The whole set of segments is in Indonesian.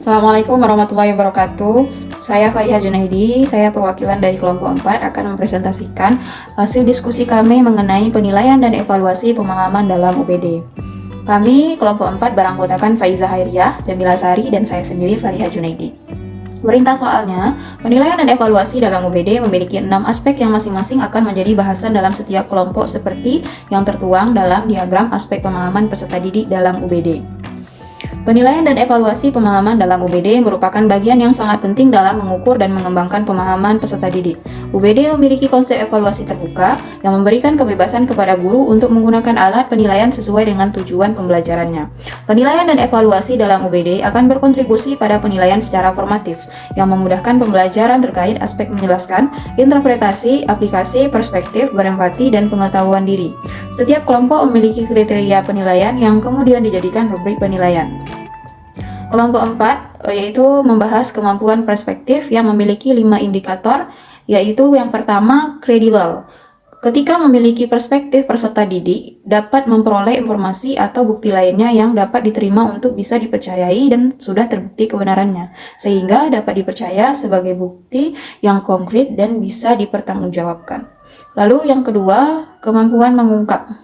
Assalamualaikum warahmatullahi wabarakatuh. Saya Fariha Junaidi, saya perwakilan dari kelompok 4 akan mempresentasikan hasil diskusi kami mengenai penilaian dan evaluasi pemahaman dalam UPD. Kami kelompok 4 beranggotakan Faiza Hairiyah, Jamila Sari, dan saya sendiri Fariha Junaidi. Perintah soalnya, penilaian dan evaluasi dalam UPD memiliki 6 aspek yang masing-masing akan menjadi bahasan dalam setiap kelompok seperti yang tertuang dalam diagram aspek pemahaman peserta didik dalam UPD. Penilaian dan evaluasi pemahaman dalam UPD merupakan bagian yang sangat penting dalam mengukur dan mengembangkan pemahaman peserta didik. UPD memiliki konsep evaluasi terbuka yang memberikan kebebasan kepada guru untuk menggunakan alat penilaian sesuai dengan tujuan pembelajarannya. Penilaian dan evaluasi dalam UPD akan berkontribusi pada penilaian secara formatif yang memudahkan pembelajaran terkait aspek menjelaskan, interpretasi, aplikasi, perspektif, berempati, dan pengetahuan diri. Setiap kelompok memiliki kriteria penilaian yang kemudian dijadikan rubrik penilaian. Kelompok 4 yaitu membahas kemampuan perspektif yang memiliki 5 indikator, yaitu yang pertama, kredibel. Ketika memiliki perspektif, peserta didik dapat memperoleh informasi atau bukti lainnya yang dapat diterima untuk bisa dipercayai dan sudah terbukti kebenarannya, sehingga dapat dipercaya sebagai bukti yang konkret dan bisa dipertanggungjawabkan. Lalu yang kedua, kemampuan mengungkap.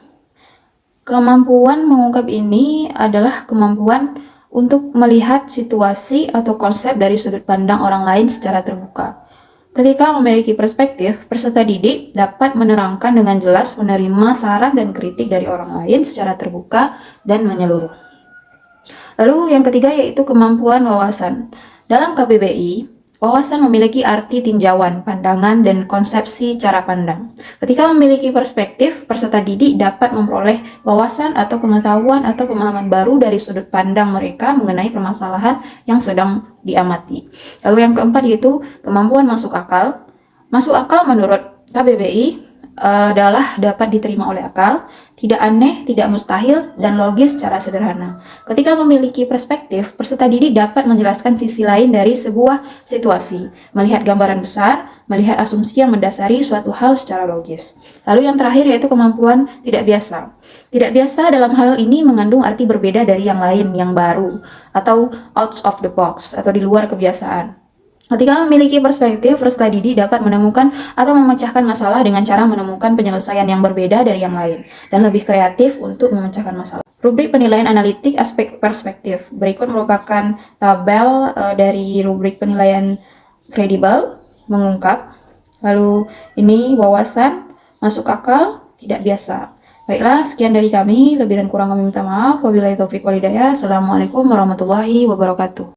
Kemampuan mengungkap ini adalah kemampuan untuk melihat situasi atau konsep dari sudut pandang orang lain secara terbuka. Ketika memiliki perspektif, peserta didik dapat menerangkan dengan jelas, menerima saran dan kritik dari orang lain secara terbuka dan menyeluruh. Lalu yang ketiga yaitu kemampuan wawasan. Dalam KBBI, wawasan memiliki arti tinjauan, pandangan, dan konsepsi cara pandang. Ketika memiliki perspektif, peserta didik dapat memperoleh wawasan atau pengetahuan atau pemahaman baru dari sudut pandang mereka mengenai permasalahan yang sedang diamati. Lalu yang keempat yaitu kemampuan masuk akal. Masuk akal menurut KBBI adalah dapat diterima oleh akal, tidak aneh, tidak mustahil, dan logis secara sederhana. Ketika memiliki perspektif, peserta didik dapat menjelaskan sisi lain dari sebuah situasi, melihat gambaran besar, melihat asumsi yang mendasari suatu hal secara logis. Lalu yang terakhir yaitu kemampuan tidak biasa. Tidak biasa dalam hal ini mengandung arti berbeda dari yang lain, yang baru, atau out of the box, atau di luar kebiasaan. Ketika memiliki perspektif, peserta didik dapat menemukan atau memecahkan masalah dengan cara menemukan penyelesaian yang berbeda dari yang lain dan lebih kreatif untuk memecahkan masalah. Rubrik penilaian analitik aspek perspektif. Berikut merupakan tabel dari rubrik penilaian kredibel, mengungkap. Lalu ini wawasan, masuk akal, tidak biasa. Baiklah, sekian dari kami. Lebih dan kurang kami minta maaf. Wabillahi taufiq wal hidayah. Assalamualaikum warahmatullahi wabarakatuh.